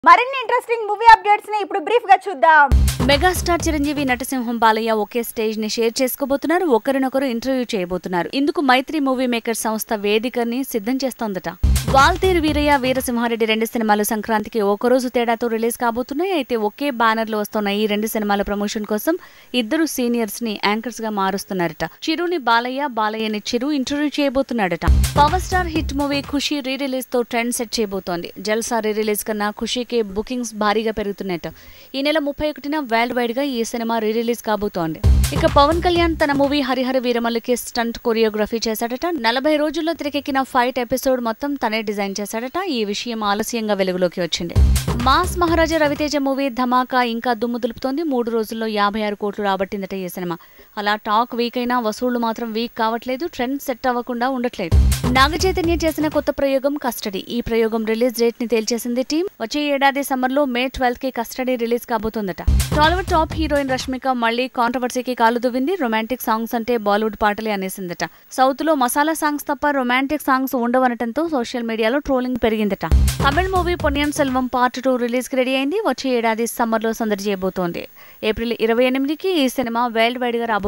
మరిన్ని interesting movie updates ని ఇప్పుడు బ్రీఫ్ గా చూద్దాం. మెగాస్టార్ చిరంజీవి నటసింహం బాలయ్య ఒకే స్టేజ్ ని షేర్ చేసుకోబోతున్నారు. ఒకరినొకరు ఇంటర్వ్యూ చేయబోతున్నారు. ఇందుకు మైత్రి మూవీ మేకర్ సంస్థ వేదికని సిద్ధం చేస్తోందట. వాల్తేరు వీరయ్య వీరసింహారెడ్డి రెండు సినిమాలు సంక్రాంతికి ఒకరోజు తేడాతో రిలీజ్ కాబోతున్నాయి. అయితే ఒకే బ్యానర్ లో వస్తున్న ఈ రెండు సినిమాల ప్రమోషన్ కోసం ఇద్దరు సీనియర్స్ ని యాంకర్స్ గా మారుస్తున్నారట. చిరుని బాలయ్య, బాలయ్యని చిరు ఇంటర్వ్యూ చేయబోతున్నాడట. Power star hit movie Kushi re release తో ట్రెండ్ సెట్ చేయబోతోంది. జల్సా రీ రిలీజ్ కన్నా ఖుషికి బుకింగ్స్ భారీగా పెరుగుతున్నాయట. ఈ నెల 31న వరల్డ్ వైడ్ గా ఈ సినిమా రీ రిలీజ్ కాబోతోంది. ఇక పవన్ కళ్యాణ్ తన మూవీ హరిహర వీరమల్లుకి స్టంట్ కొరియోగ్రఫీ చేశాడట. 40 రోజుల్లో తెరకెక్కిన ఫైట్ ఎపిసోడ్ మొత్తం తనే డిజైన్ చేశాడట. ఈ విషయం ఆలస్యంగా వెలుగులోకి వచ్చింది. మాస్ మహారాజా రవితేజ మూవీ ధమాకా ఇంకా దుమ్ము దులుపుతోంది. 3 రోజుల్లో 56 కోట్లు రాబట్టిందట ఈ సినిమా. అలా టాక్ వీక్ అయినా వసూళ్లు మాత్రం వీక్ కావట్లేదు. ట్రెండ్ సెట్ అవ్వకుండా ఉండట్లేదు. నాగచైతన్య చేసిన కొత్త ప్రయోగం కస్టడీ. ఈ ప్రయోగం రిలీజ్ డేట్ ని తేల్చేసింది టీం. వచ్చే ఏడాది సమ్మర్ లో May 12 కి కస్టడీ రిలీజ్ కాబోతోందట. టాలీవుడ్ టాప్ హీరోయిన్ రష్మిక మళ్లీ కాంట్రవర్సీకి కాలు దువ్వింది. రొమాంటిక్ సాంగ్స్ అంటే బాలీవుడ్ పాటలే అనేసిందట. సౌత్ లో మసాలా సాంగ్స్ తప్ప రొమాంటిక్ సాంగ్స్ ఉండవనటంతో సోషల్ మీడియాలో ట్రోలింగ్ పెరిగిందట. తమిళ movie Ponniyin Selvan part 2 release కి రెడీ అయింది. వచ్చే ఏడాది సమ్మర్ లో సందడి చేయబోతోంది. ఏప్రిల్ 28కి ఈ సినిమా వరల్డ్ వైడ్ గా రాబోతోంది.